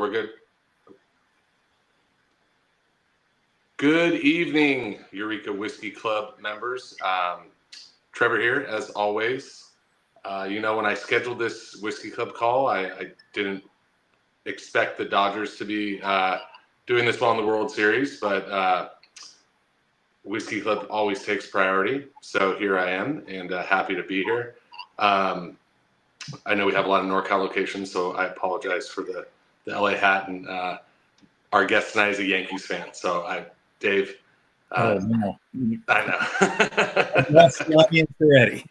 we're good. Good evening, Eureka Whiskey Club members. Trevor here, as always. When I scheduled this Whiskey Club call, I didn't expect the Dodgers to be doing this well in the World Series, but Whiskey Club always takes priority. So here I am, and happy to be here. I know we have a lot of NorCal locations, so I apologize for the LA hat. And our guest tonight is a Yankees fan, so Dave. No. I know. That's the audience already.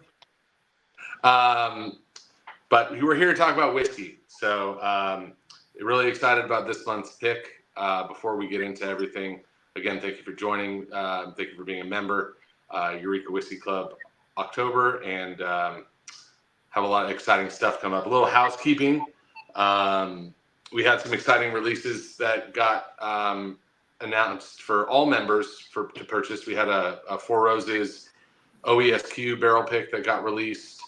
But we were here to talk about whiskey. So really excited about this month's pick. Before we get into everything, again, thank you for joining. Thank you for being a member. Eureka Whiskey Club October, and have a lot of exciting stuff coming up. A little housekeeping. We had some exciting releases that got announced for all members to purchase. We had a Four Roses OESQ barrel pick that got released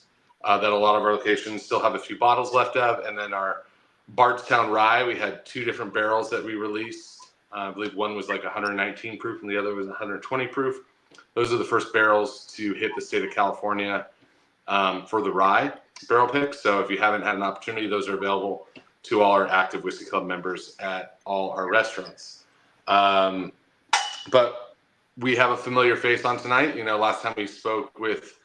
that a lot of our locations still have a few bottles left of. And then our Bardstown Rye, we had two different barrels that we released. I believe one was like 119 proof and the other was 120 proof. Those are the first barrels to hit the state of California for the rye barrel pick. So if you haven't had an opportunity, those are available to all our active Whiskey Club members at all our restaurants. But we have a familiar face on tonight. Last time we spoke with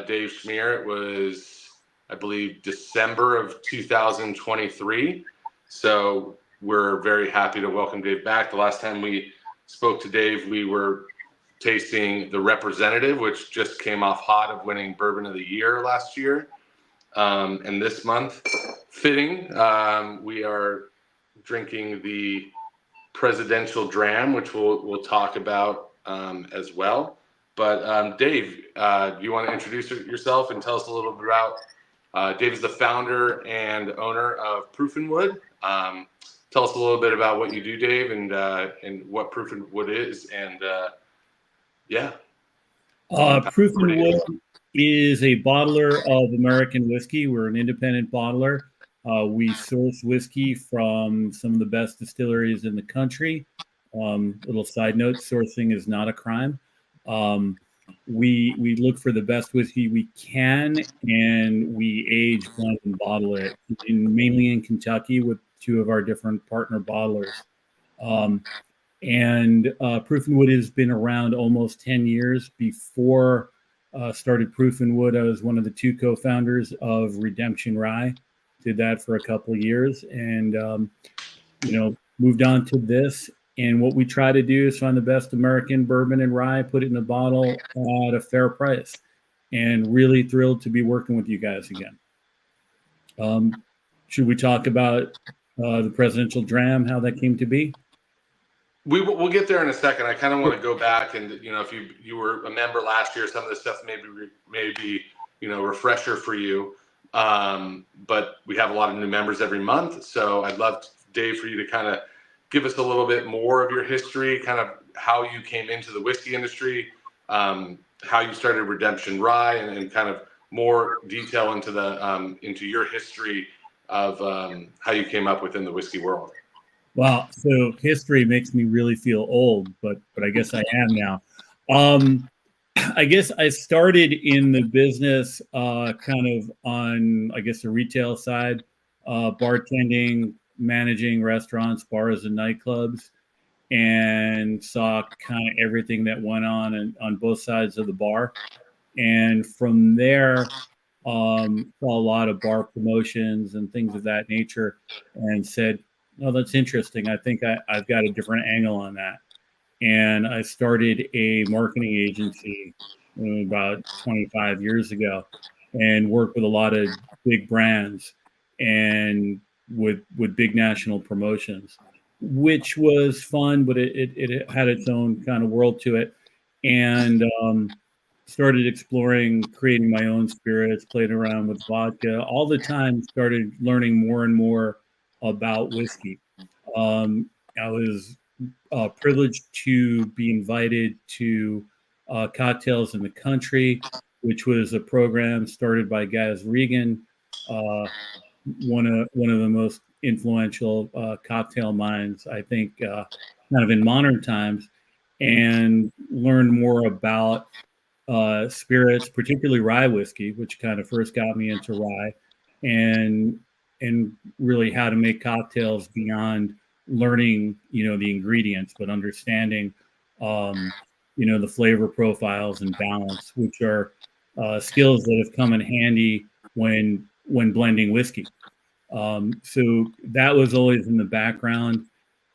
Dave Schmier, it was, I believe, December of 2023. So we're very happy to welcome Dave back. The last time we spoke to Dave, we were tasting the Representative, which just came off hot of winning Bourbon of the Year last year. And this month, fitting, we are drinking the Presidential Dram, which we'll talk about as well. But Dave, do you want to introduce yourself and tell us a little bit about? Dave is the founder and owner of Proof and Wood. Tell us a little bit about what you do, Dave, and what Proof and Wood is, and yeah. Proof and Wood is a bottler of American whiskey. We're an independent bottler. We source whiskey from some of the best distilleries in the country. Little side note, sourcing is not a crime. We look for the best whiskey we can, and we age, blend, and bottle it, mainly in Kentucky with two of our different partner bottlers. And Proof and Wood has been around almost 10 years. Before started Proof and Wood, I was one of the two co-founders of Redemption Rye. Did that for a couple of years, and moved on to this. And what we try to do is find the best American bourbon and rye, put it in a bottle at a fair price, and really thrilled to be working with you guys again. Should we talk about the Presidential Dram, how that came to be? We'll get there in a second. I kind of want to go back and, if you were a member last year, some of this stuff may be refresher for you. But we have a lot of new members every month. So I'd love, Dave, for you to kind of give us a little bit more of your history, kind of how you came into the whiskey industry, how you started Redemption Rye, and kind of more detail into your history of how you came up within the whiskey world. Wow. So history makes me really feel old, but I guess I am now. I guess I started in the business kind of on, the retail side, bartending, managing restaurants, bars, and nightclubs, and saw kind of everything that went on both sides of the bar. And from there, saw a lot of bar promotions and things of that nature, and said, "Oh, that's interesting. I think I've got a different angle on that." And I started a marketing agency about 25 years ago, and worked with a lot of big brands and with big national promotions, which was fun, but it had its own kind of world to it. And started exploring, creating my own spirits, played around with vodka all the time, started learning more and more about whiskey. I was privileged to be invited to Cocktails in the Country, which was a program started by Gaz Regan, one of the most influential cocktail minds, I think, kind of in modern times, and learned more about spirits, particularly rye whiskey, which kind of first got me into rye, and really how to make cocktails beyond learning, the ingredients, but understanding, the flavor profiles and balance, which are skills that have come in handy when blending whiskey. So that was always in the background.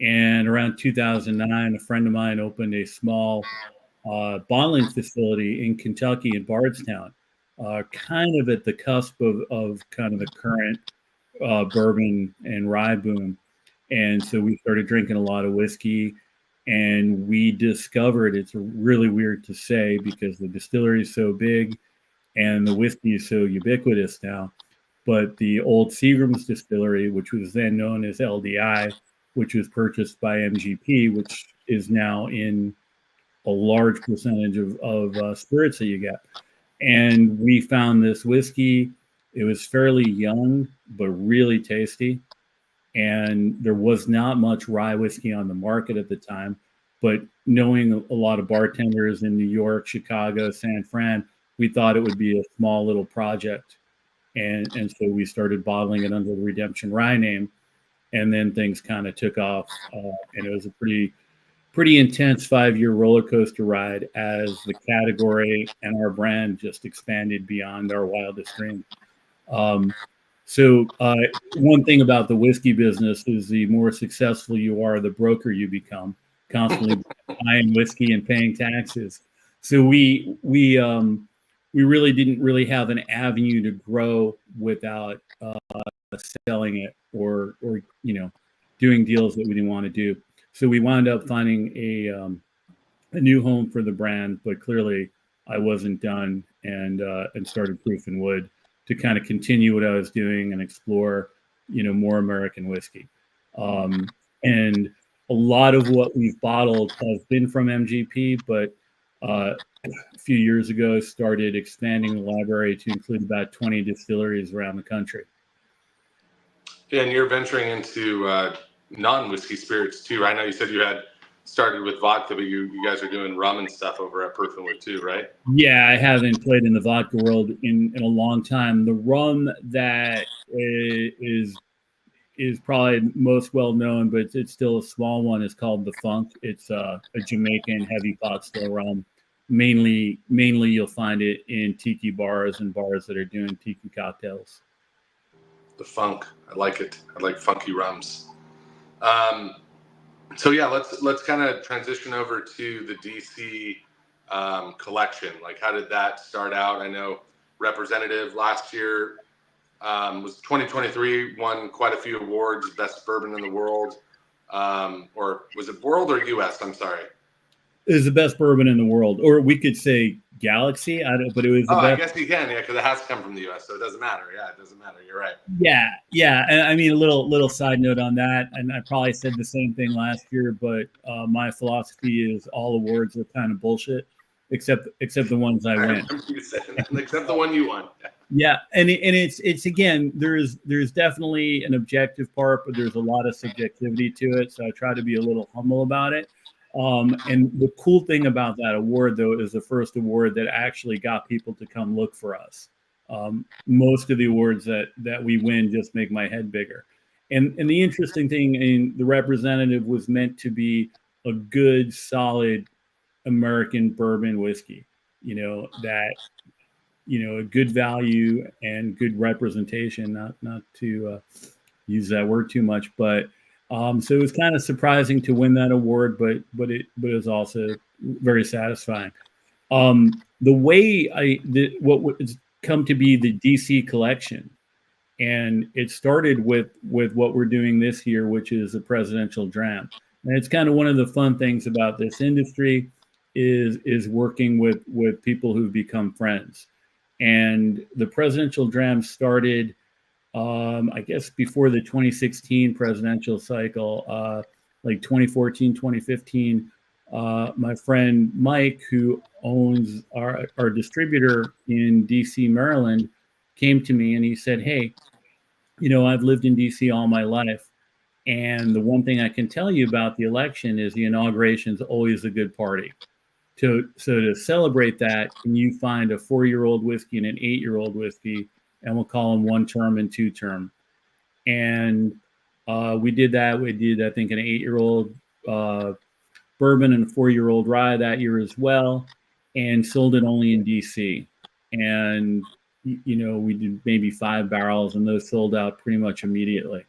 And around 2009, a friend of mine opened a small bottling facility in Kentucky in Bardstown, kind of at the cusp of kind of the current bourbon and rye boom. And so we started drinking a lot of whiskey, and we discovered, it's really weird to say because the distillery is so big and the whiskey is so ubiquitous now, but the old Seagram's distillery, which was then known as LDI, which was purchased by MGP, which is now in a large percentage of spirits that you get. And we found this whiskey. It was fairly young, but really tasty. And there was not much rye whiskey on the market at the time. But knowing a lot of bartenders in New York, Chicago, San Fran, we thought it would be a small little project. And so we started bottling it under the Redemption Rye name. And then things kind of took off. And it was a pretty intense 5-year roller coaster ride as the category and our brand just expanded beyond our wildest dreams. So one thing about the whiskey business is the more successful you are, the broker you become, constantly buying whiskey and paying taxes. So we really didn't really have an avenue to grow without selling it or doing deals that we didn't want to do. So we wound up finding a new home for the brand, but clearly I wasn't done, and started Proof and Wood to kind of continue what I was doing and explore, more American whiskey. And a lot of what we've bottled has been from MGP, but a few years ago started expanding the library to include about 20 distilleries around the country. Yeah, and you're venturing into non-whiskey spirits too. I know you said you had started with vodka, but you guys are doing rum and stuff over at Proof and Wood too, right? Yeah, I haven't played in the vodka world in a long time. The rum that is probably most well known, but it's still a small one, is called the Funk. It's a Jamaican heavy pot still rum. Mainly you'll find it in tiki bars and bars that are doing tiki cocktails. The Funk, I like it. I like funky rums. So yeah, let's kind of transition over to the DC collection. Like, how did that start out? I know Representative last year was 2023, won quite a few awards, best bourbon in the world, or was it world or U.S.? I'm sorry. It was the best bourbon in the world, or we could say galaxy. But it was the best. I guess you can, yeah, because it has to come from the U.S., so it doesn't matter. Yeah, it doesn't matter. You're right. Yeah. And I mean, a little side note on that, and I probably said the same thing last year, but my philosophy is all awards are kind of bullshit, except the ones I win. Except the one you won. Yeah, and it's again, there's definitely an objective part, but there's a lot of subjectivity to it. So I try to be a little humble about it. And the cool thing about that award, though, is the first award that actually got people to come look for us. Most of the awards that we win just make my head bigger. And the interesting thing, the Representative was meant to be a good, solid American bourbon whiskey, that, a good value and good representation, not to use that word too much, but so it was kind of surprising to win that award, but it was also very satisfying. The way what has come to be the DC collection, and it started with what we're doing this year, which is the presidential dram. And it's kind of one of the fun things about this industry is working with people who've become friends. And the presidential dram started, I guess, before the 2016 presidential cycle, like 2014, 2015. My friend Mike, who owns our distributor in DC, Maryland, came to me and he said, "Hey, I've lived in DC all my life. And the one thing I can tell you about the election is the inauguration is always a good party. So to celebrate that, can you find a 4-year-old whiskey and an 8-year-old whiskey, and we'll call them 1-term and 2-term. And we did that. We did, I think, an 8-year-old bourbon and a 4-year-old rye that year as well, and sold it only in DC. And we did maybe 5 barrels, and those sold out pretty much immediately.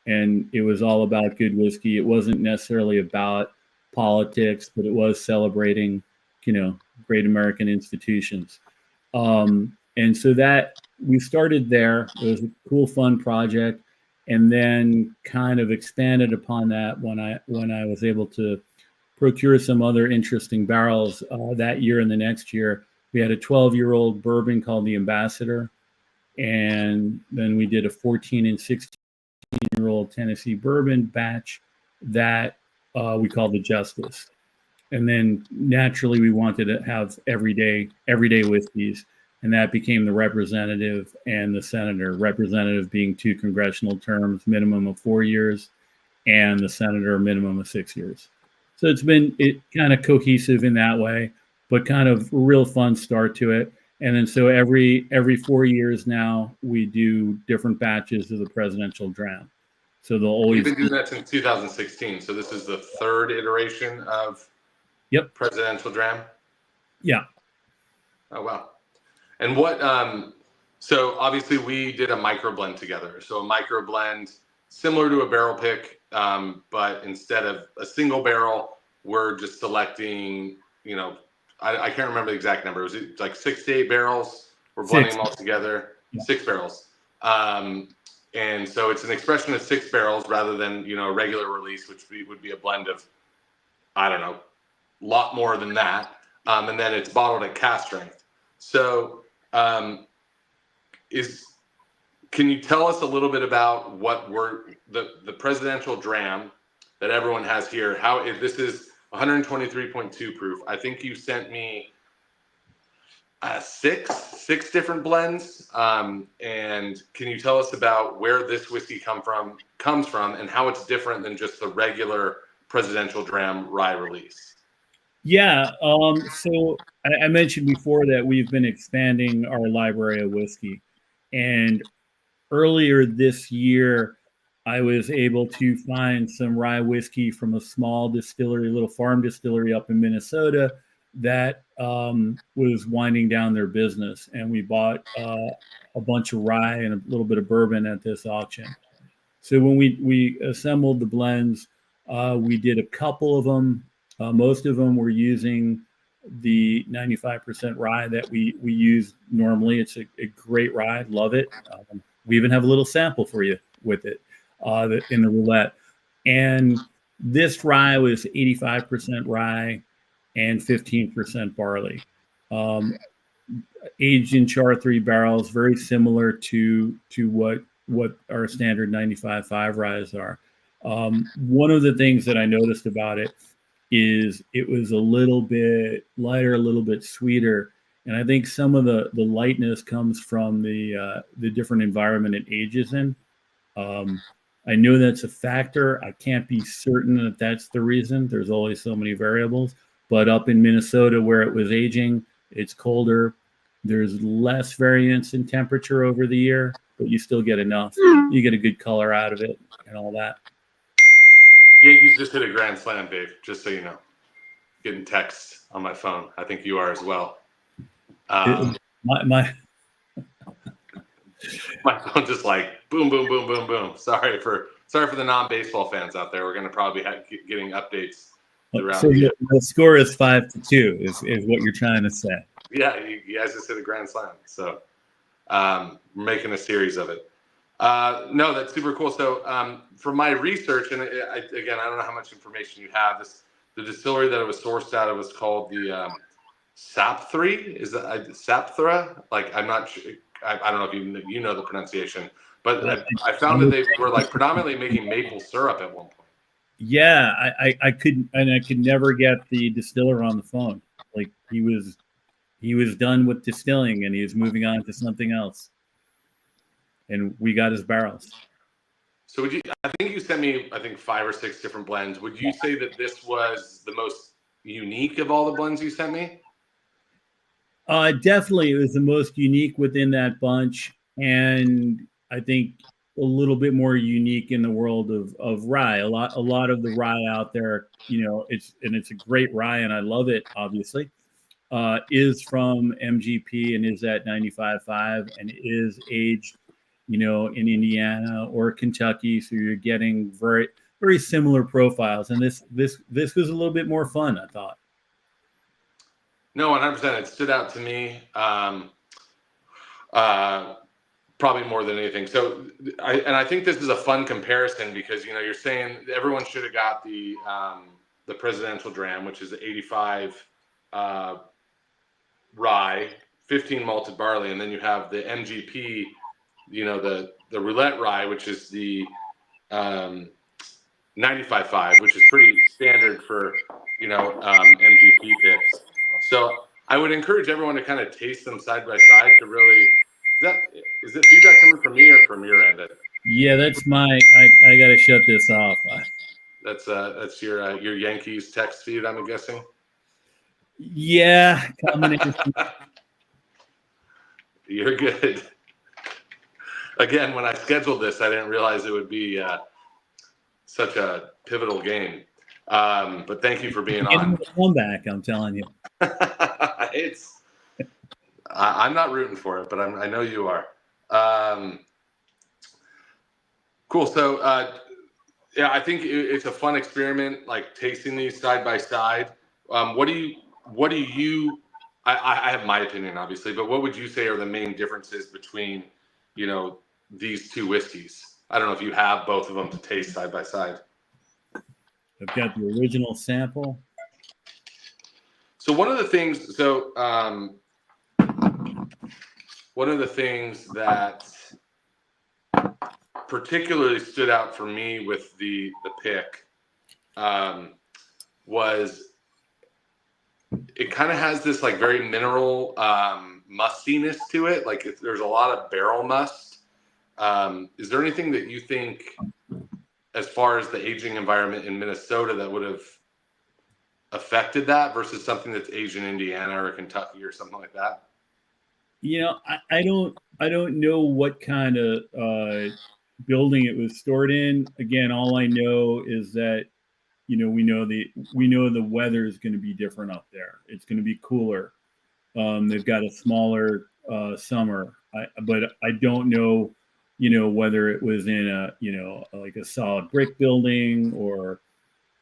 And it was all about good whiskey. It wasn't necessarily about politics, but it was celebrating, great American institutions. And so that we started there. It was a cool, fun project, and then kind of expanded upon that when I was able to procure some other interesting barrels that year and the next year. We had a 12-year-old bourbon called the Ambassador, and then we did a 14 and 16-year-old Tennessee bourbon batch that we called the Justice. And then naturally we wanted to have everyday whiskeys, and that became the Representative and the Senator. Representative being 2 congressional terms, minimum of 4 years, and the Senator minimum of 6 years. So it's been kind of cohesive in that way, but kind of a real fun start to it. And then so every 4 years now we do different batches of the presidential dram. So they'll always. You've been doing that since 2016. So this is the 3rd iteration of presidential dram. Yeah. Oh wow. And what? So obviously we did a micro blend together. So a micro blend similar to a barrel pick, but instead of a single barrel, we're just selecting. I can't remember the exact number. Was it like 6 to 8 barrels? We're blending them all together. Yeah. 6 barrels. And so it's an expression of 6 barrels rather than, a regular release, which would be a blend of, I don't know, a lot more than that. And then it's bottled at cask strength. So can you tell us a little bit about what the presidential dram that everyone has here? If this is 123.2 proof. I think you sent me 6 different blends. And can you tell us about where this whiskey comes from, and how it's different than just the regular presidential dram rye release? Yeah. So I mentioned before that we've been expanding our library of whiskey, and earlier this year, I was able to find some rye whiskey from a small distillery, a little farm distillery up in Minnesota that was winding down their business. And we bought a bunch of rye and a little bit of bourbon at this auction. So when we assembled the blends, we did a couple of them. Most of them were using the 95% rye that we use normally. It's a great rye. Love it. We even have a little sample for you with it in the roulette. And this rye was 85% rye and 15% barley. Aged in char 3 barrels, very similar to what our standard 95.5 ryes are. One of the things that I noticed about it is it was a little bit lighter, a little bit sweeter. And I think some of the lightness comes from the different environment it ages in. I know that's a factor. I can't be certain that that's the reason. There's always so many variables. But up in Minnesota where it was aging, it's colder. There's less variance in temperature over the year, but you still get enough. You get a good color out of it and all that. Yankees just hit a grand slam, Dave, just so you know. Getting texts on my phone. I think you are as well. My phone just like boom, boom, boom, boom, boom. Sorry for the non-baseball fans out there. We're going to probably be getting updates throughout. So the score is 5-2 is what you're trying to say. Yeah, you guys just hit a grand slam. So we're making a series of it. No, that's super cool. So for my research, and again, I don't know how much information you have. The distillery that it was sourced out of was called the Sapthry. Is that Sapthra? Like, I'm not sure. I don't know if you know the pronunciation, but I found that they were like predominantly making maple syrup at one point. Yeah, I could never get the distiller on the phone. Like he was done with distilling and he was moving on to something else. and we got his barrels. So would you? I think you sent me, I think 5 or 6 different blends. Would you say that this was the most unique of all the blends you sent me? Definitely, it was the most unique within that bunch, and I think a little bit more unique in the world of rye. A lot of the rye out there, it's a great rye, and I love it. Obviously, is from MGP and is at 95.5 and is aged, in Indiana or Kentucky. So you're getting very very similar profiles, and this was a little bit more fun, I thought. No, 100%. It stood out to me, probably more than anything. So, I think this is a fun comparison because you're saying everyone should have got the presidential dram, which is 85 rye, 15 malted barley, and then you have the MGP, the roulette rye, which is the 95.5, which is pretty standard for MGP picks. So I would encourage everyone to kind of taste them side by side to really. Is it feedback coming from me or from your end? Yeah, that's my. I got to shut this off. That's your Yankees text feed, I'm guessing. Yeah, combination. You're good. Again, when I scheduled this, I didn't realize it would be such a pivotal game. But thank you for being on. Comeback, I'm telling you. I'm not rooting for it, but I know you are. Cool. So, yeah, I think it's a fun experiment, like tasting these side by side. What do you? I have my opinion, obviously, but what would you say are the main differences between, these two whiskeys? I don't know if you have both of them to taste side by side. I've got the original sample. So one of the things that particularly stood out for me with the pick was it kind of has this like very mineral mustiness to it. Like there's a lot of barrel must. Is there anything that you think, as far as the aging environment in Minnesota, that would have affected that versus something that's aged in Indiana or Kentucky or something like that? I don't know what kind of building it was stored in. Again, all I know is that we know the weather is going to be different up there. It's going to be cooler. They've got a smaller summer, but I don't know, whether it was in a like a solid brick building or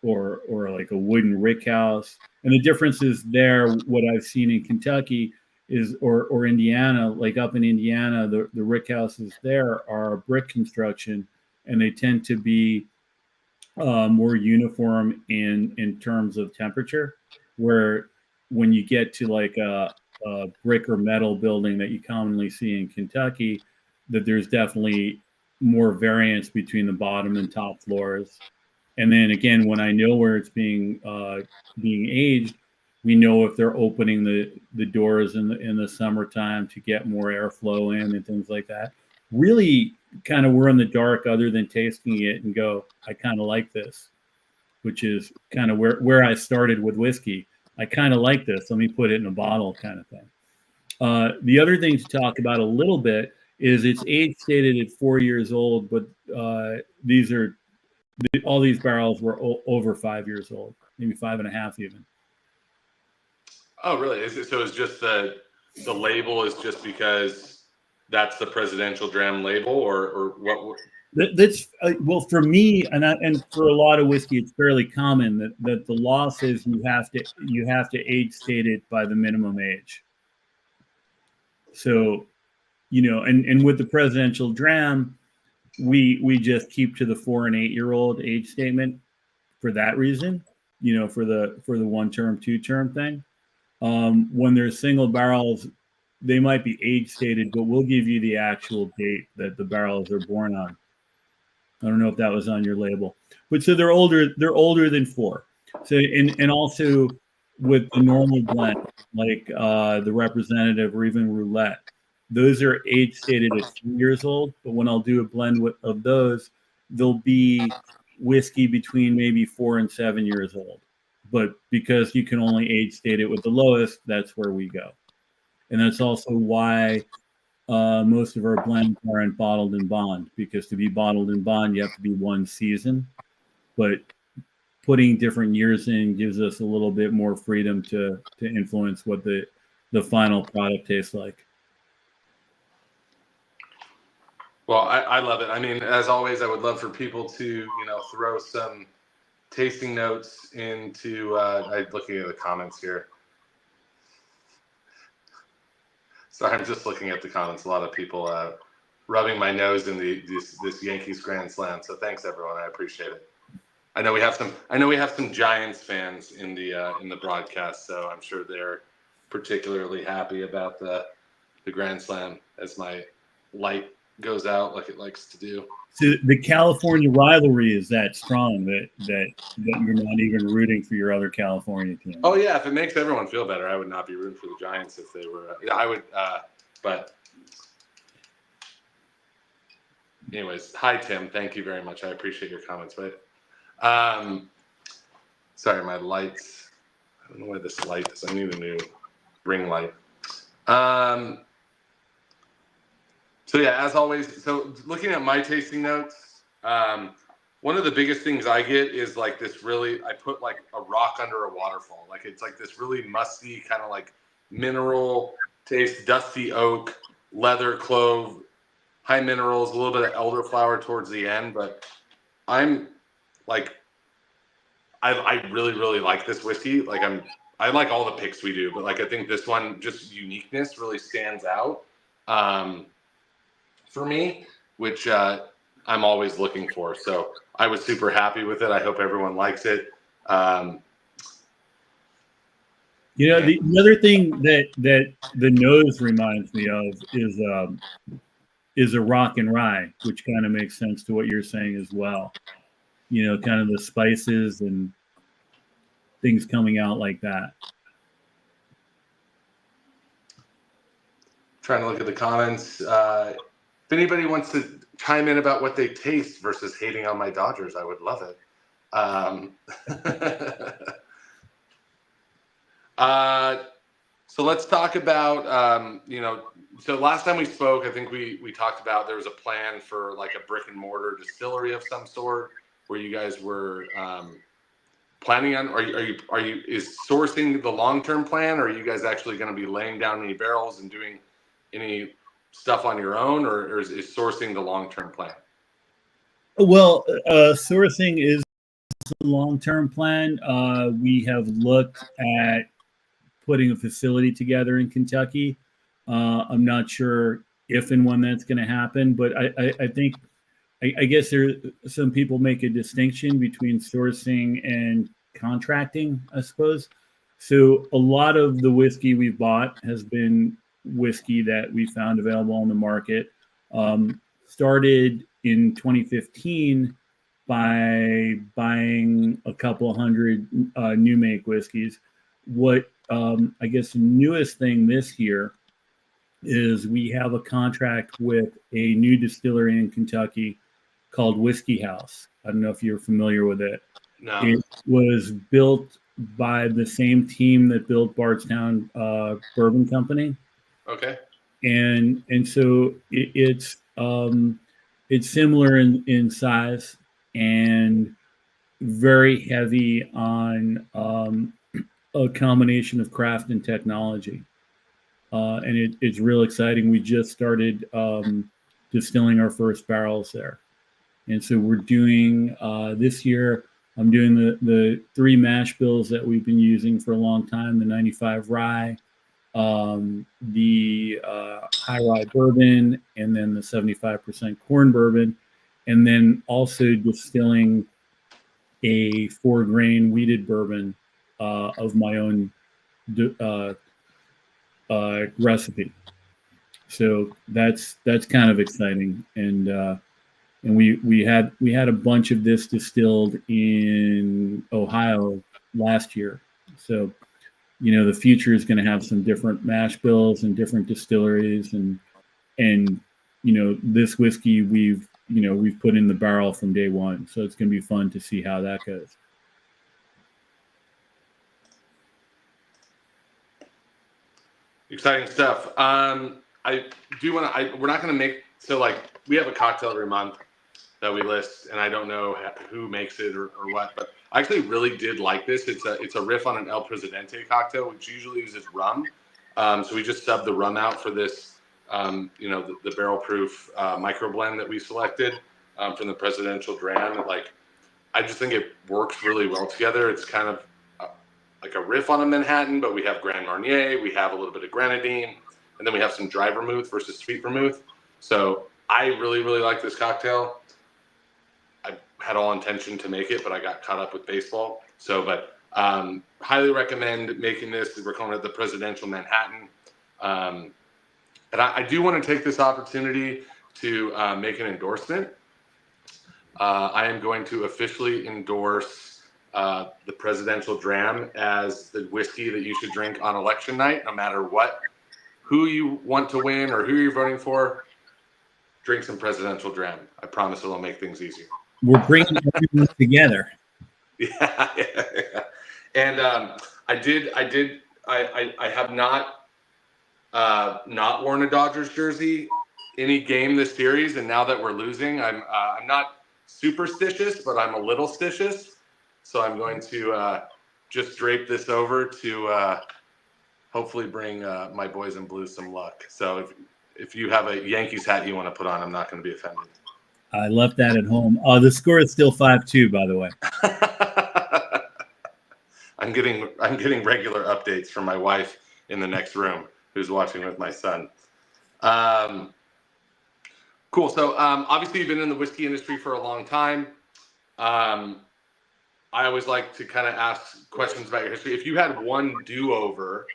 like a wooden rick house. And the difference is there. What I've seen in Kentucky is or Indiana, like up in Indiana, the rick houses there are brick construction, and they tend to be more uniform in terms of temperature, where when you get to like a brick or metal building that you commonly see in Kentucky, that there's definitely more variance between the bottom and top floors. And then again, when I know where it's being aged, we know if they're opening the doors in the summertime to get more airflow in and things like that. Really kind of we're in the dark other than tasting it and go, I kind of like this, which is kind of where I started with whiskey. I kind of like this. Let me put it in a bottle kind of thing. The other thing to talk about a little bit is it's age stated at 4 years old, but all these barrels were over 5 years old, maybe 5.5 even. Oh, really? So it's just the label is just because that's the presidential dram label, or what? That's well, for me and for a lot of whiskey, it's fairly common that the law says you have to age state it by the minimum age. So, and with the presidential dram, we just keep to the 4 and 8 year old age statement for that reason. For the 1 term, 2 term thing. When there's single barrels, they might be age stated, but we'll give you the actual date that the barrels are born on. I don't know if that was on your label, but so they're older than 4. So, and also with the normal blend, like the representative or even roulette, Those are age stated at 3 years old, but when I'll do a blend of those, they'll be whiskey between maybe 4 and 7 years old. But because you can only age state it with the lowest, that's where we go. And that's also why most of our blends aren't bottled in bond, because to be bottled in bond, you have to be one season. But putting different years in gives us a little bit more freedom to influence what the final product tastes like. Well, I love it. I mean, as always, I would love for people to, throw some tasting notes into, I'm looking at the comments here. Sorry, I'm just looking at the comments. A lot of people rubbing my nose in this Yankees Grand Slam. So thanks, everyone. I appreciate it. I know we have some Giants fans in the broadcast, so I'm sure they're particularly happy about the Grand Slam as my light goes out like it likes to do. So the California rivalry is that strong that you're not even rooting for your other California team. Oh yeah, if it makes everyone feel better, I would not be rooting for the Giants if they were. I would, but anyways, hi Tim, thank you very much. I appreciate your comments. But sorry, my lights. I don't know why this light is. I need a new ring light. So yeah, as always, so looking at my tasting notes, one of the biggest things I get is like this I put like a rock under a waterfall. Like it's like this really musty kind of like mineral taste, dusty oak, leather, clove, high minerals, a little bit of elderflower towards the end. But I'm like, I really, really like this whiskey. Like I like all the picks we do, but like I think this one, just uniqueness really stands out. For me, which I'm always looking for. So I was super happy with it. I hope everyone likes it. The other thing that the nose reminds me of is a rock and rye, which kind of makes sense to what you're saying as well. Kind of the spices and things coming out like that. Trying to look at the comments. If anybody wants to chime in about what they taste versus hating on my Dodgers, I would love it. So let's talk about, so last time we spoke, I think we talked about there was a plan for like a brick and mortar distillery of some sort where you guys were planning on, is sourcing the long-term plan, or are you guys actually going to be laying down any barrels and doing any stuff on your own, or is sourcing the long-term plan? Well, sourcing is the long-term plan. We have looked at putting a facility together in Kentucky. I'm not sure if and when that's going to happen, but I think, I guess some people make a distinction between sourcing and contracting, I suppose. So a lot of the whiskey we've bought has been whiskey that we found available on the market. Started in 2015 by buying a couple hundred new make whiskeys. What I guess the newest thing this year is we have a contract with a new distillery in Kentucky called Whiskey House. I don't know if you're familiar with it. No. It was built by the same team that built Bardstown Bourbon Company. Okay. And so it's similar in size and very heavy on a combination of craft and technology. And it's real exciting. We just started distilling our first barrels there. And so we're doing this year, I'm doing the 3 mash bills that we've been using for a long time, the 95 rye, the high rye bourbon, and then the 75% corn bourbon, and then also distilling a 4-grain wheated bourbon of my own recipe. So that's kind of exciting, and we had a bunch of this distilled in Ohio last year. So the future is going to have some different mash bills and different distilleries, and and this whiskey we've put in the barrel from day one, so it's going to be fun to see how that goes. Exciting stuff. I do want to. We're not going to make we have a cocktail every month that we list, and I don't know who makes it or what, but I actually really did like this. It's a riff on an El Presidente cocktail, which usually uses rum. So we just subbed the rum out for this, the barrel proof micro blend that we selected from the Presidential Dram. I just think it works really well together. It's kind of like a riff on a Manhattan, but we have Grand Marnier, we have a little bit of grenadine, and then we have some dry vermouth versus sweet vermouth. So I really, really like this cocktail. I had all intention to make it, but I got caught up with baseball. But highly recommend making this. We're calling it the Presidential Manhattan. And I do want to take this opportunity to make an endorsement. I am going to officially endorse the Presidential Dram as the whiskey that you should drink on election night, no matter who you want to win or who you're voting for. Drink some Presidential Dram. I promise it'll make things easier. We're bringing everyone together. Yeah. And I have not worn a Dodgers jersey any game this series, and now that we're losing, I'm not superstitious, but I'm a little stitious. So I'm going to just drape this over to hopefully bring my boys in blue some luck. So if you have a Yankees hat you want to put on, I'm not going to be offended. I left that at home. The score is still 5-2, by the way. I'm getting regular updates from my wife in the next room, who's watching with my son. Cool. So obviously you've been in the whiskey industry for a long time. I always like to kind of ask questions about your history. If you had one do-over,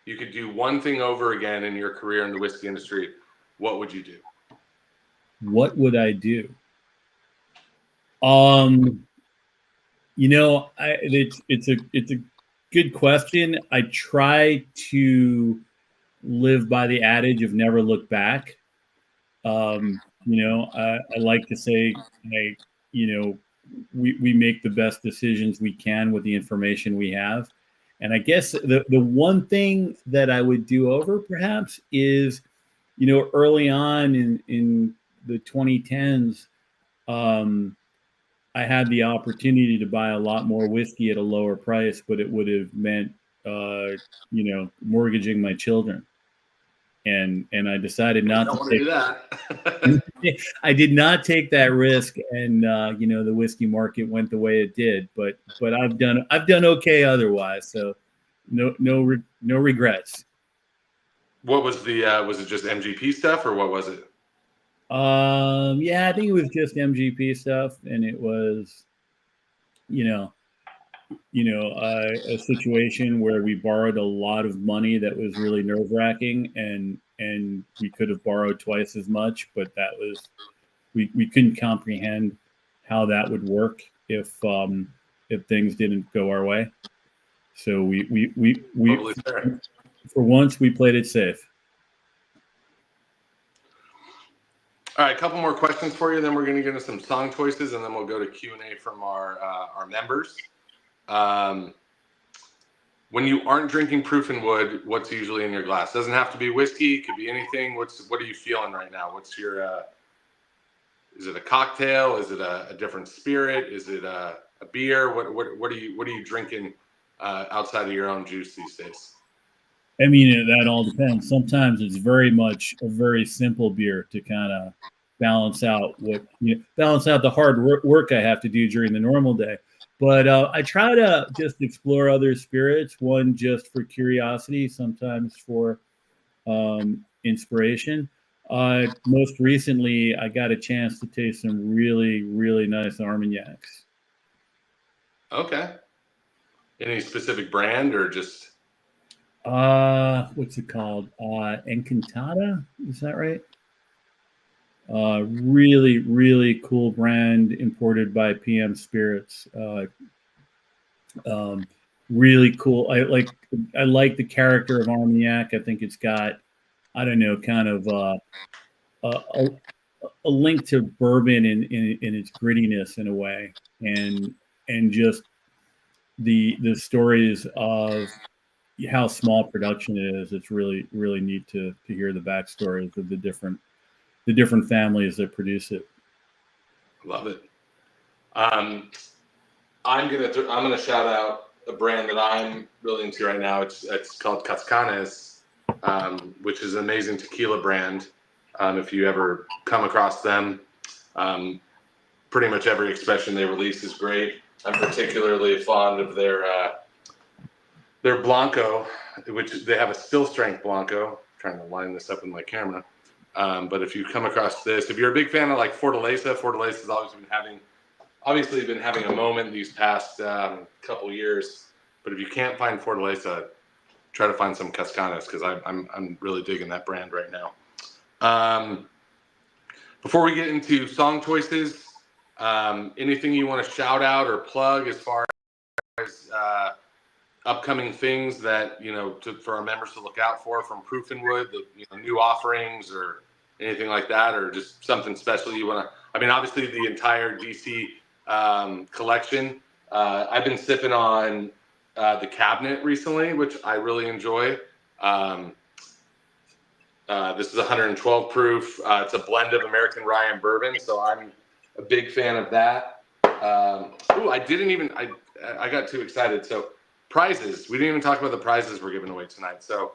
you could do one thing over again in your career in the whiskey industry, what would you do? What would I do? It's a good question. I try to live by the adage of never look back. I like to say, we make the best decisions we can with the information we have. And I guess the one thing that I would do over perhaps is, early on in the 2010s, I had the opportunity to buy a lot more whiskey at a lower price, but it would have meant, mortgaging my children. And I decided not to do that. I did not take that risk, and the whiskey market went the way it did. But I've done okay otherwise. So no regrets. What was was it just MGP stuff or what was it? Yeah, I think it was just MGP stuff, and it was, a situation where we borrowed a lot of money that was really nerve-wracking, and we could have borrowed twice as much, but that was we couldn't comprehend how that would work if things didn't go our way. So we totally for once we played it safe. All right, a couple more questions for you, then we're going to get into some song choices, and then we'll go to Q&A from our members. When you aren't drinking Proof and Wood, what's usually in your glass? Doesn't have to be whiskey, it could be anything. What are you feeling right now? What's your is it a cocktail? Is it a different spirit? Is it a beer? What are you drinking outside of your own juice these days? I mean, that all depends. Sometimes it's very much a very simple beer to kind of balance out the hard work I have to do during the normal day. But I try to just explore other spirits, one just for curiosity, sometimes for inspiration. Most recently, I got a chance to taste some really, really nice Armagnacs. Okay. Any specific brand or just... what's it called? Encantada, is that right? Really, really cool brand imported by PM Spirits. Really cool. I like the character of Armagnac. I think it's got, I don't know, kind of a link to bourbon in its grittiness in a way, and just the stories of how small production is. It's really neat to hear the backstories of the different families that produce it. Love it. I'm gonna shout out a brand that I'm really into right now. It's called Cascanes, which is an amazing tequila brand. If you ever come across them, pretty much every expression they release is great. I'm particularly fond of their Blanco, which they have a still strength Blanco. I'm trying to line this up with my camera. But if you come across this, if you're a big fan of like Fortaleza has obviously been having a moment these past couple years. But if you can't find Fortaleza, try to find some Cascanes, because I'm really digging that brand right now. Before we get into song choices, anything you want to shout out or plug as far as upcoming things that for our members to look out for from Proof and Wood, new offerings or anything like that, or just something special you want to? I mean, obviously the entire DC collection. I've been sipping on the cabinet recently, which I really enjoy. This is 112 proof. It's a blend of American rye and bourbon, so I'm a big fan of that. I got too excited. So prizes. We didn't even talk about the prizes we're giving away tonight. So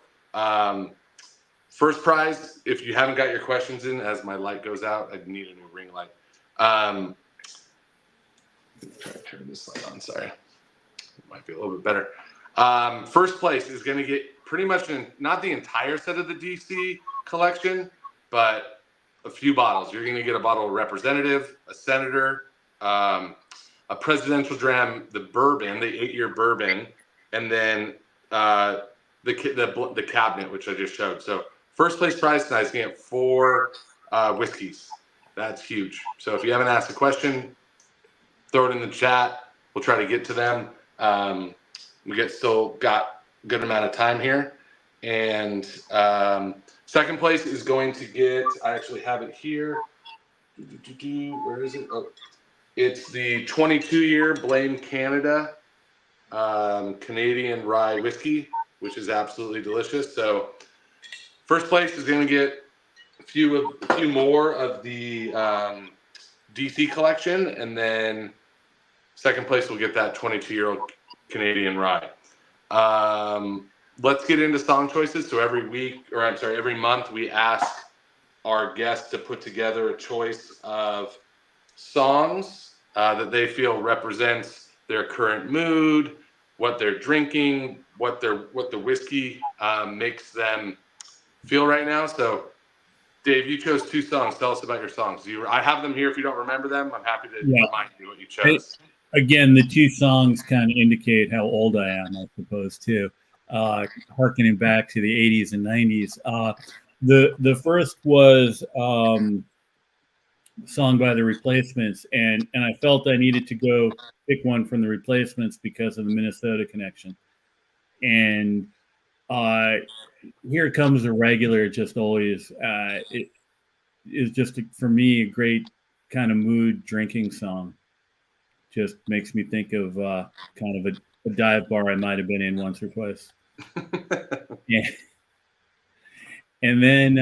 first prize, if you haven't got your questions in, as my light goes out, I need a new ring light. Try to turn this light on. Sorry, it might be a little bit better. First place is going to get pretty much not the entire set of the DC collection, but a few bottles. You're going to get a bottle of Representative, a Senator, a Presidential Dram, the bourbon, the 8-year bourbon, and then the cabinet, which I just showed. So first place prize tonight is going to get 4 whiskeys. That's huge. So if you haven't asked a question, throw it in the chat. We'll try to get to them. We still got a good amount of time here. And second place is going to get, I actually have it here. Where is it? Oh, it's the 22-year Blame Canada Canadian rye whiskey, which is absolutely delicious. So first place is going to get a few more of the DC collection, and then second place will get that 22-year-old Canadian rye. Let's get into song choices. So every month we ask our guests to put together a choice of songs that they feel represents their current mood, what they're drinking, what the whiskey makes them feel right now. So Dave, you chose 2 songs. Tell us about your songs. I have them here. If you don't remember them, I'm happy to remind you what you chose. Again, the 2 songs kind of indicate how old I am, I suppose, too. Harkening back to the 80s and 90s. The first was song by the Replacements, and I felt I needed to go pick one from the Replacements because of the Minnesota connection. And Here Comes a Regular just always it is just for me a great kind of mood drinking song. Just makes me think of kind of a dive bar I might have been in once or twice. Yeah. And then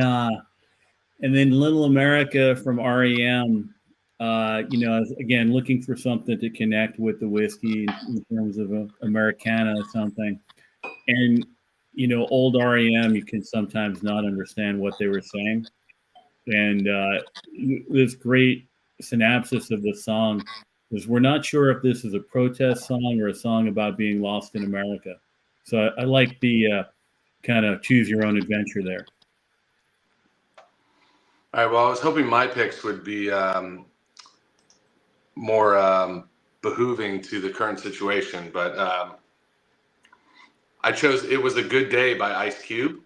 Little America from REM. Again, looking for something to connect with the whiskey in terms of Americana or something. And old REM, you can sometimes not understand what they were saying. And this great synopsis of the song is, we're not sure if this is a protest song or a song about being lost in America. So I like the kind of choose your own adventure there. All right. Well, I was hoping my picks would be more behooving to the current situation, but I chose "It Was a Good Day" by Ice Cube.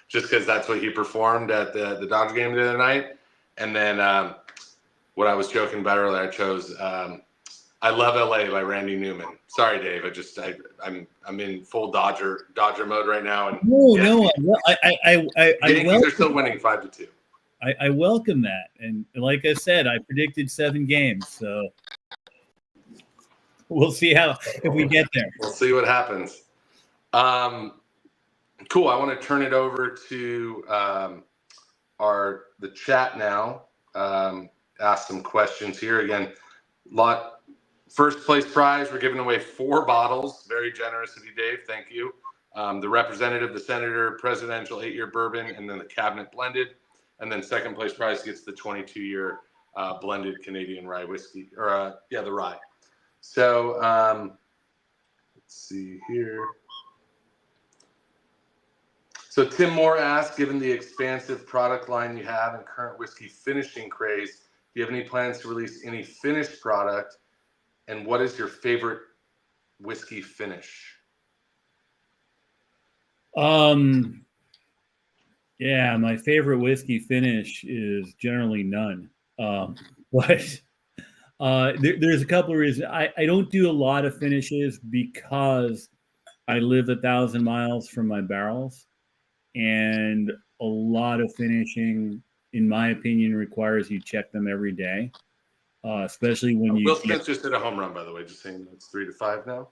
Just because that's what he performed at the Dodger game the other night. And then what I was joking about earlier, I chose I Love LA by Randy Newman. Sorry, Dave. I'm in full Dodger mode right now, and No. I Yankees are still winning 5-2. I welcome that, and like I said, I predicted 7 games, so we'll see if we get there. We'll see what happens. Cool. I want to turn it over to the chat now. Ask some questions here again. First place prize. We're giving away 4 bottles. Very generous of you, Dave. Thank you. The representative, the senator, presidential 8-year bourbon, and then the cabinet blended. And then second place prize gets the 22-year blended Canadian rye whiskey, or the rye. So let's see here. So Tim Moore asked, given the expansive product line you have and current whiskey finishing craze, do you have any plans to release any finished product? And what is your favorite whiskey finish? Yeah, my favorite whiskey finish is generally none. But there's a couple of reasons. I don't do a lot of finishes because I live 1,000 miles from my barrels, and a lot of finishing, in my opinion, requires you check them every day, especially when Will Smith just hit a home run, by the way. Just saying, it's 3-5 now.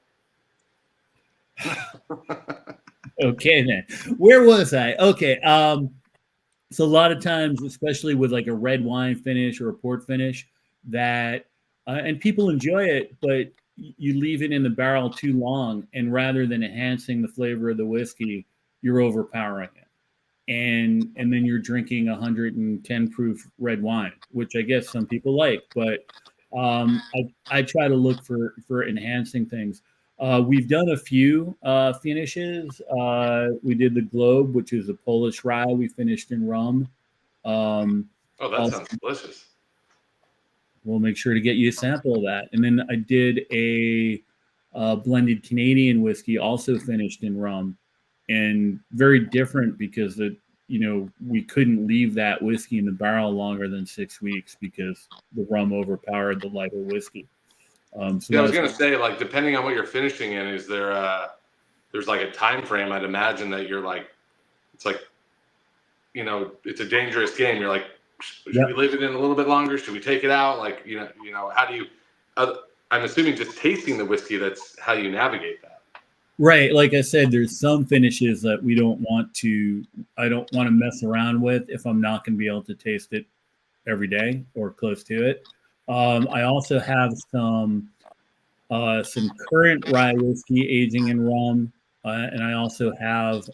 Okay, then. Where was I? Okay. So a lot of times, especially with like a red wine finish or a port finish, that and people enjoy it, but you leave it in the barrel too long, and rather than enhancing the flavor of the whiskey, you're overpowering it, and then you're drinking 110 proof red wine, which I guess some people like, but I try to look for enhancing things. We've done a few finishes. We did the Globe, which is a Polish rye. We finished in rum. That sounds delicious. We'll make sure to get you a sample of that. And then I did a blended Canadian whiskey, also finished in rum, and very different because we couldn't leave that whiskey in the barrel longer than 6 weeks because the rum overpowered the lighter whiskey. I was going to say, like, depending on what you're finishing in, is there's like a time frame? I'd imagine that you're like, it's like, it's a dangerous game. You're like, should we leave it in a little bit longer? Should we take it out? Like, how do you? I'm assuming just tasting the whiskey. That's how you navigate that. Right. Like I said, there's some finishes that I don't want to mess around with if I'm not going to be able to taste it every day or close to it. I also have some current rye whiskey aging in rum, and I also have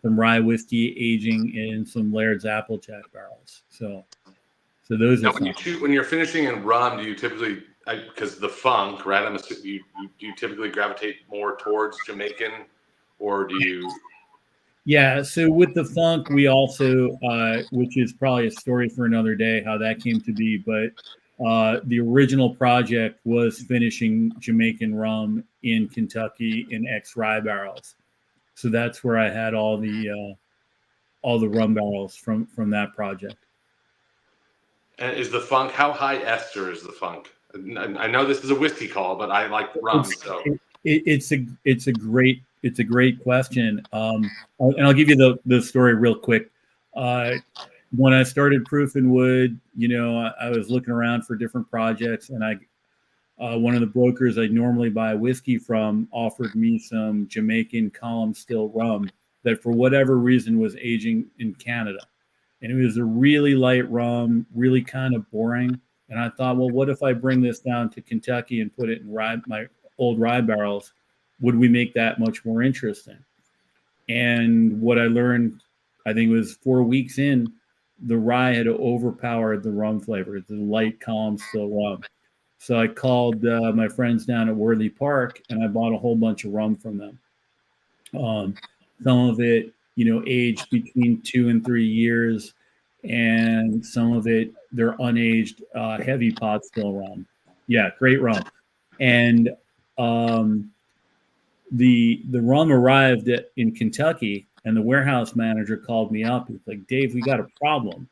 some rye whiskey aging in some Laird's Applejack barrels. So those are. When you're finishing in rum, do you typically, because the funk, right? I'm assuming you typically gravitate more towards Jamaican, or do you? Yeah, so with the funk, we also, which is probably a story for another day, how that came to be, but the original project was finishing Jamaican rum in Kentucky in ex-rye barrels. So that's where I had all the rum barrels from that project. And is the funk, how high ester is the funk? I know this is a whiskey call, but I like rum. It's a great question. And I'll give you the story real quick. When I started Proof and Wood, I was looking around for different projects, and one of the brokers I normally buy whiskey from offered me some Jamaican column still rum that for whatever reason was aging in Canada. And it was a really light rum, really kind of boring. And I thought, well, what if I bring this down to Kentucky and put it in my old rye barrels? Would we make that much more interesting? And what I learned, I think it was 4 weeks in, the rye had overpowered the rum flavor, the light column still rum. So I called my friends down at Worthy Park, and I bought a whole bunch of rum from them. Some of it, aged between 2 and 3 years, and some of it, they're unaged, heavy pot still rum. Yeah, great rum. And the rum arrived in Kentucky, and the warehouse manager called me up. He's like, "Dave, we got a problem."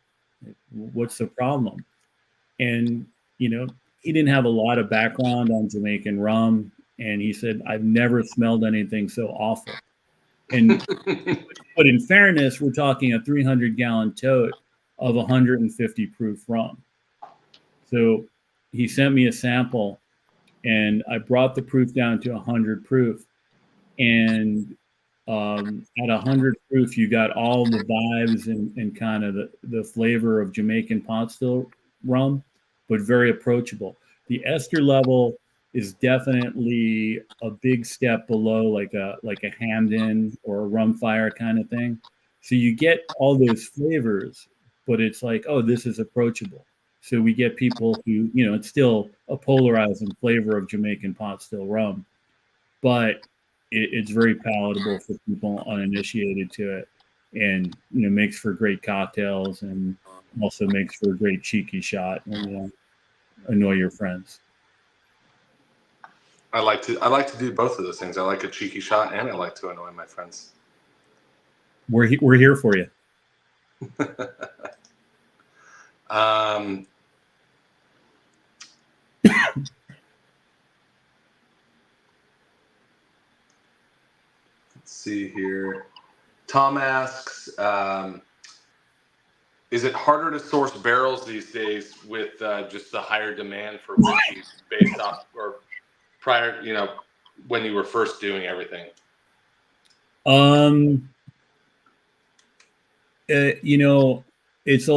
What's the problem? And he didn't have a lot of background on Jamaican rum, and he said, "I've never smelled anything so awful." And but in fairness, we're talking a 300-gallon tote of 150 proof rum. So he sent me a sample, and I brought the proof down to 100 proof. And at 100 proof, you got all the vibes and kind of the flavor of Jamaican pot still rum, but very approachable. The ester level is definitely a big step below like a Hamden or a rum fire kind of thing. So you get all those flavors, but it's like, oh, this is approachable. So we get people who, it's still a polarizing flavor of Jamaican pot still rum, but it's very palatable for people uninitiated to it, and makes for great cocktails, and also makes for a great cheeky shot and annoy your friends. I like to do both of those things. I like a cheeky shot, and I like to annoy my friends. We're here for you. Let's see here. Tom asks, is it harder to source barrels these days with just the higher demand for whiskey based off or prior, when you were first doing everything? There's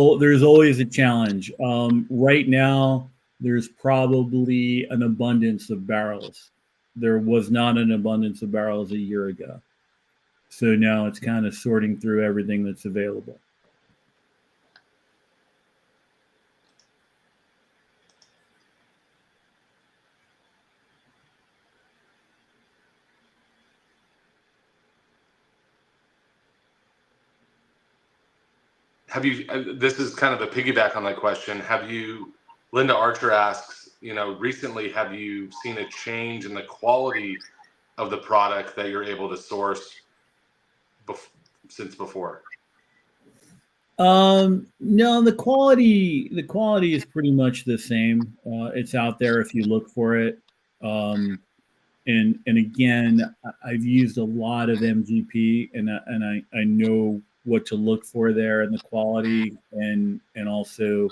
always a challenge. Right now, there's probably an abundance of barrels. There was not an abundance of barrels a year ago. So now it's kind of sorting through everything that's available. Have you, this is kind of a piggyback on that question. Linda Archer asks, recently, have you seen a change in the quality of the product that you're able to source since before? No, the quality is pretty much the same. It's out there if you look for it. And again, I've used a lot of MGP, and I know what to look for there, and the quality, and also,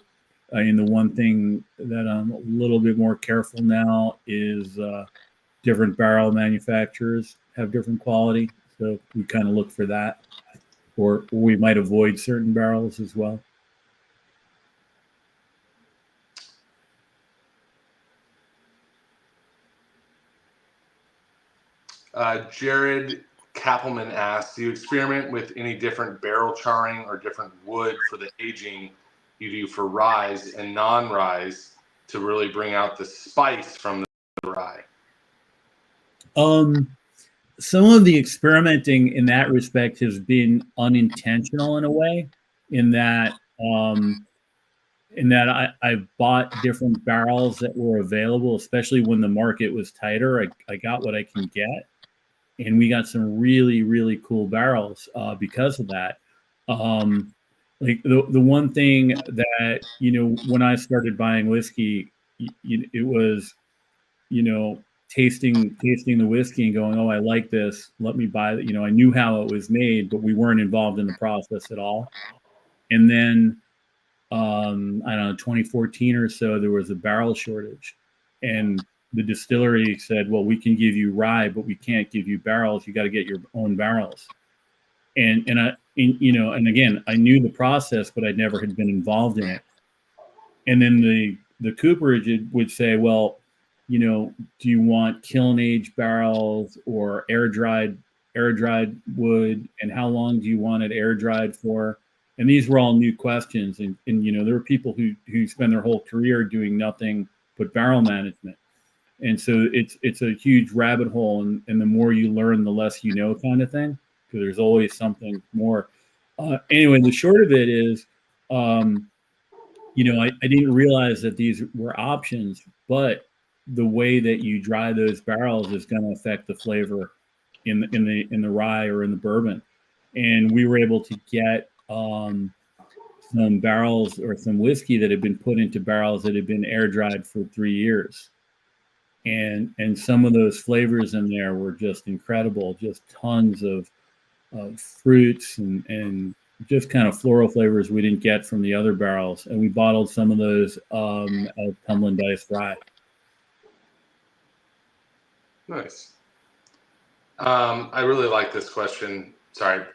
the one thing that I'm a little bit more careful now is different barrel manufacturers have different quality, so we kind of look for that, or we might avoid certain barrels as well. Jared Kappelman asks, do you experiment with any different barrel charring or different wood for the aging you do for ryes and non-ryes to really bring out the spice from the rye? Some of the experimenting in that respect has been unintentional in a way, in that I bought different barrels that were available, especially when the market was tighter. I got what I can get, and we got some really, really cool barrels because of that. Like the one thing that, when I started buying whiskey, it was, tasting the whiskey and going, oh, I like this. Let me buy it. I knew how it was made, but we weren't involved in the process at all. And then, I don't know, 2014 or so, there was a barrel shortage, and the distillery said, well, we can give you rye, but we can't give you barrels. You got to get your own barrels. And again, I knew the process, but I never had been involved in it. And then the cooperage would say, well, do you want kiln aged barrels or air dried wood, and how long do you want it air dried for? And these were all new questions, and there were people who spend their whole career doing nothing but barrel management, and so it's a huge rabbit hole, and the more you learn, the less you know, kind of thing, because there's always something more. Anyway, the short of it is, I didn't realize that these were options, but the way that you dry those barrels is going to affect the flavor in the rye or in the bourbon. And we were able to get some barrels or some whiskey that had been put into barrels that had been air dried for 3 years. And some of those flavors in there were just incredible, just tons of fruits and just kind of floral flavors we didn't get from the other barrels. And we bottled some of those at Cumberland Dice Rye. Nice. I really like this question. Sorry, I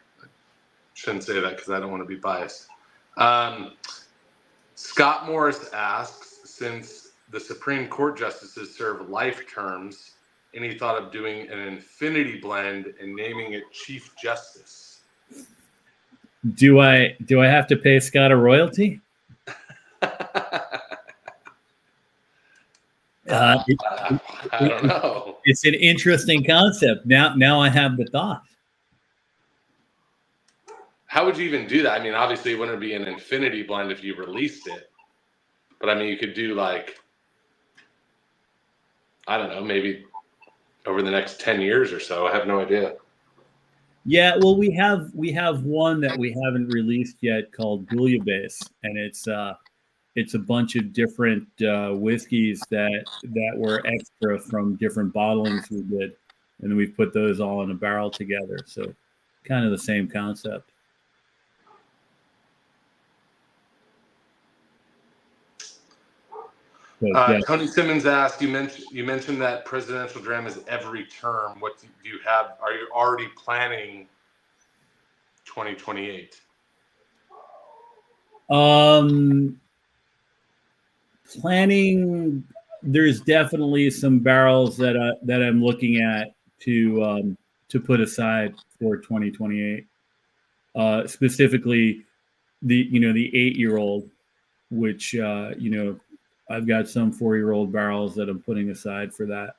shouldn't say that because I don't want to be biased. Scott Morris asks, since the Supreme Court justices serve life terms, any thought of doing an infinity blend and naming it Chief Justice? Do I have to pay Scott a royalty? I don't know. It's an interesting concept. Now I have the thought. How would you even do that? I mean, obviously it wouldn't be an infinity blend if you released it. But I mean, you could do like, I don't know, maybe over the next 10 years or so. I have no idea. Yeah, well, we have one that we haven't released yet called Bouillabaisse, and it's a bunch of different whiskeys that were extra from different bottlings we did, and then we put those all in a barrel together. So, kind of the same concept. Yeah. Tony Simmons asked, you mentioned that presidential dram is every term. What do you have? Are you already planning 2028? Planning. There's definitely some barrels that I'm looking at to put aside for 2028. Specifically, the 8-year-old, which I've got some 4-year-old barrels that I'm putting aside for that.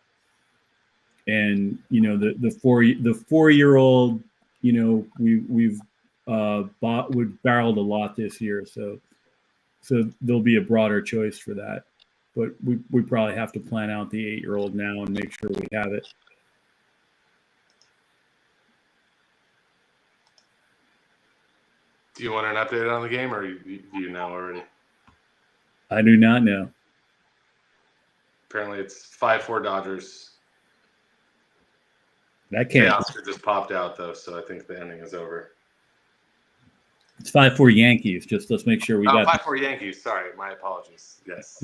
And the 4-year-old, we've barreled a lot this year, so there'll be a broader choice for that. But we probably have to plan out the 8-year-old now and make sure we have it. Do you want an update on the game, or do you know already? I do not know. Apparently, it's 5-4 Dodgers. That can't. Oscar just popped out though, so I think the inning is over. It's 5-4 Yankees. Just let's make sure we got 5-4 Yankees. Sorry, my apologies. Yes.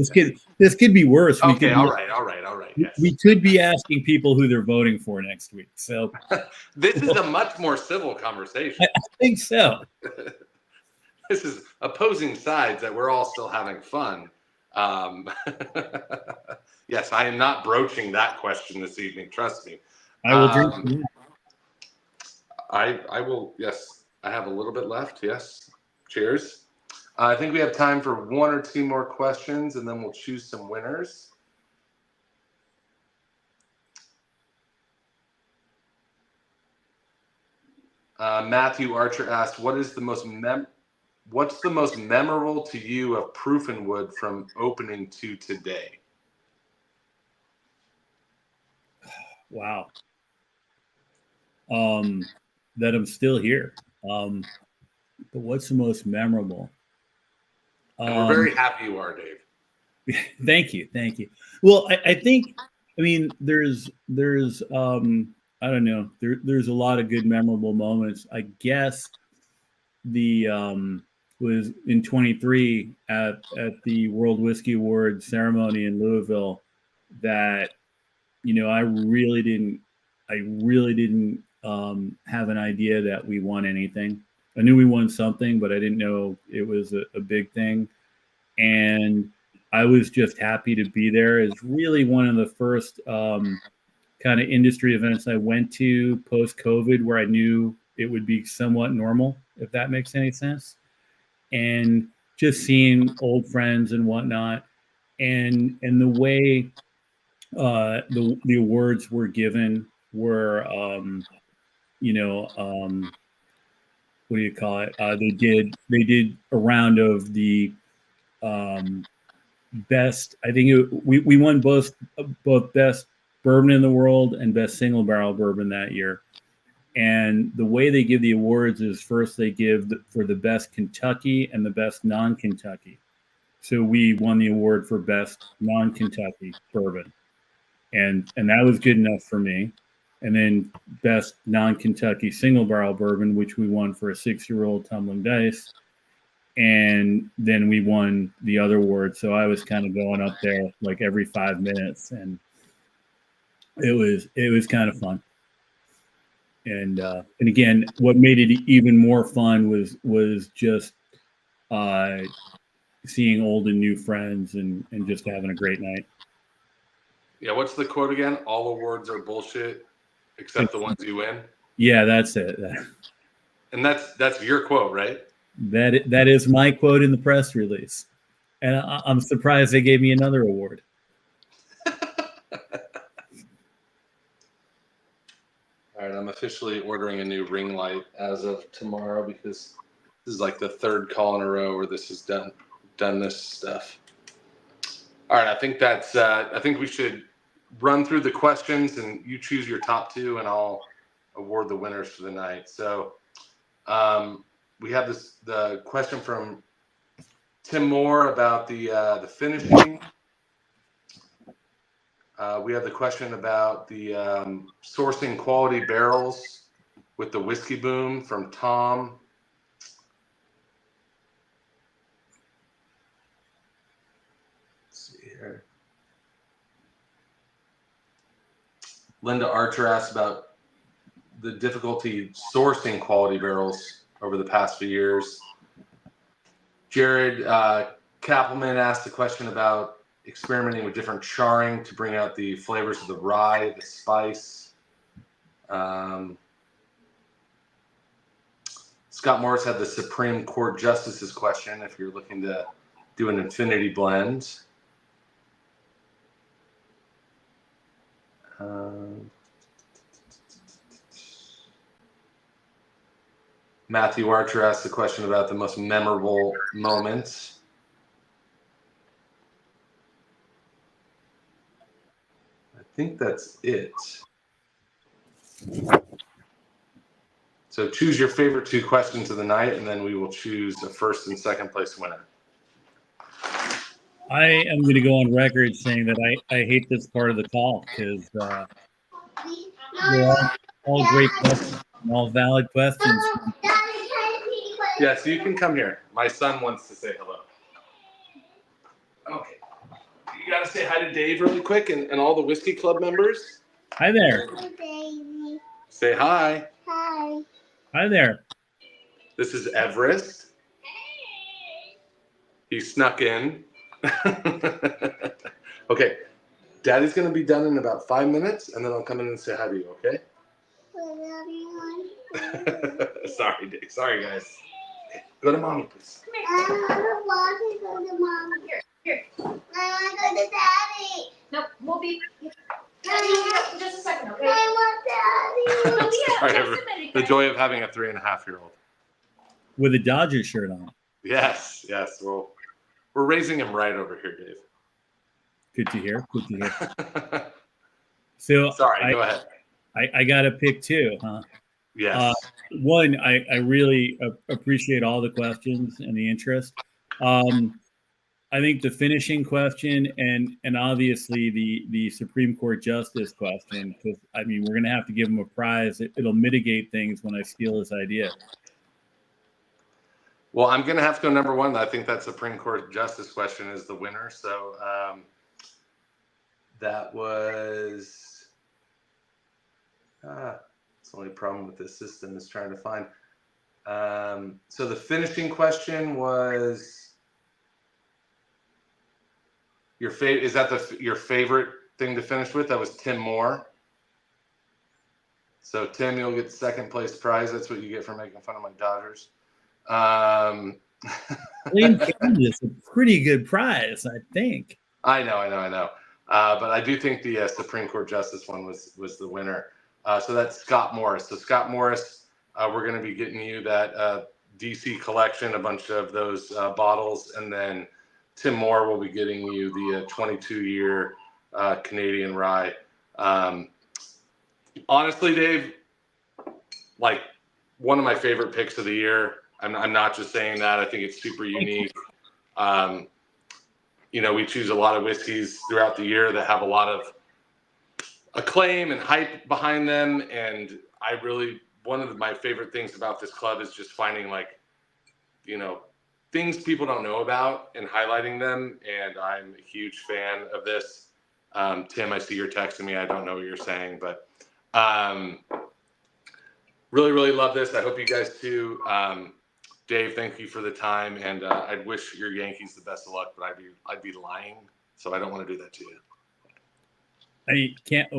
This could be worse. Okay, all right. Yes. We could be asking people who they're voting for next week. So this is a much more civil conversation. I think so. This is opposing sides that we're all still having fun. Yes, I am not broaching that question this evening. Trust me. I will drink. I will. Yes, I have a little bit left. Yes. Cheers. I think we have time for 1 or 2 more questions, and then we'll choose some winners. Matthew Archer asked, "What's the most memorable to you of Proof and Wood from opening to today?" Wow. That I'm still here. But what's the most memorable? We're very happy you are, Dave. Thank you. Well, I think, there's I don't know, there's a lot of good memorable moments. I guess the was in 23 at the World Whiskey Awards ceremony in Louisville that I really didn't have an idea that we won anything. I knew we won something, but I didn't know it was a big thing. And I was just happy to be there. It's really one of the first kind of industry events I went to post-COVID where I knew it would be somewhat normal, if that makes any sense. And just seeing old friends and whatnot, and the way the awards were given were, what do you call it? They did a round of the best. I think we won both best bourbon in the world and best single barrel bourbon that year. And the way they give the awards is first they give for the best Kentucky and the best non-Kentucky. So we won the award for best non-Kentucky bourbon, and that was good enough for me. And then best non-Kentucky single barrel bourbon, which we won for a 6-year-old tumbling dice. And then we won the other award. So I was kind of going up there like every 5 minutes, and it was kind of fun. And again, what made it even more fun was just seeing old and new friends and just having a great night. Yeah, what's the quote again? All awards are bullshit except the ones you win. Yeah, that's it. And that's your quote, right? That is my quote in the press release, and I'm surprised they gave me another award. All right, I'm officially ordering a new ring light as of tomorrow because this is like the third call in a row where this has done this stuff. All right, I think that's. I think we should run through the questions and you choose your top 2, and I'll award the winners for the night. So we have the question from Tim Moore about the finishing. We have the question about the sourcing quality barrels with the whiskey boom from Tom. Let's see here. Linda Archer asked about the difficulty sourcing quality barrels over the past few years. Jared Kappelman asked a question about experimenting with different charring to bring out the flavors of the rye, the spice. Scott Morris had the Supreme Court Justice's question if you're looking to do an infinity blend. Matthew Archer asked the question about the most memorable moments. I think that's it. So choose your favorite 2 questions of the night, and then we will choose a first and second place winner. I am going to go on record saying that I hate this part of the call because they're all great questions, all valid questions. Yeah, so you can come here. My son wants to say hello. Okay. You got to say hi to Dave really quick and all the Whiskey Club members. Hi there. Say hi. Hi. Hi there. This is Everest. He snuck in. Okay. Daddy's going to be done in about 5 minutes, and then I'll come in and say hi to you, okay? Sorry, Dave. Sorry, guys. Go to mommy, please. I want to go to mommy. Here. I want to go to daddy. Nope, we'll be. Just a second, okay? I want daddy. Sorry, the joy of having a 3.5-year-old. With a Dodger shirt on. Yes. Well, we're raising him right over here, Dave. Good to hear. So Sorry, go ahead. I got to pick 2, huh? Yes. One, I really appreciate all the questions and the interest. I think the finishing question and obviously the Supreme Court Justice question, because I mean we're going to have to give him a prize. It'll mitigate things when I steal his idea. Well, I'm going to have to go number 1. I think that Supreme Court Justice question is the winner. So that was. It's the only problem with this system is trying to find. So the finishing question was. Is that your favorite thing to finish with? That was Tim Moore. So Tim, you'll get second place prize. That's what you get for making fun of my Dodgers. It's a pretty good prize, I think. I know. But I do think the Supreme Court Justice one was the winner. So that's Scott Morris. So Scott Morris, we're going to be getting you that DC collection, a bunch of those bottles, and then Tim Moore will be getting you the 22-year Canadian rye. Honestly, Dave, like one of my favorite picks of the year. I'm not just saying that. I think it's super unique. We choose a lot of whiskeys throughout the year that have a lot of acclaim and hype behind them. And one of my favorite things about this club is just finding things people don't know about and highlighting them. And I'm a huge fan of this. Tim, I see you're texting me. I don't know what you're saying, but really, really love this. I hope you guys too. Dave, thank you for the time, and I'd wish your Yankees the best of luck, but I'd be lying, so I don't want to do that to you.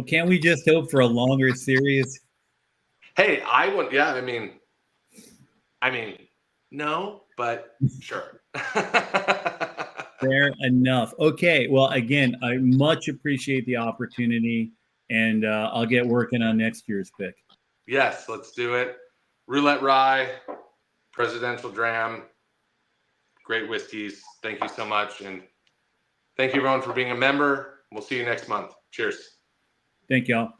Can't we just hope for a longer series? Hey, I would. Yeah, I mean, no, but sure. Fair enough. Okay. Well, again, I much appreciate the opportunity, and I'll get working on next year's pick. Yes, let's do it. Roulette Rye, Presidential Dram, great whiskeys. Thank you so much, and thank you everyone for being a member. We'll see you next month. Cheers. Thank y'all.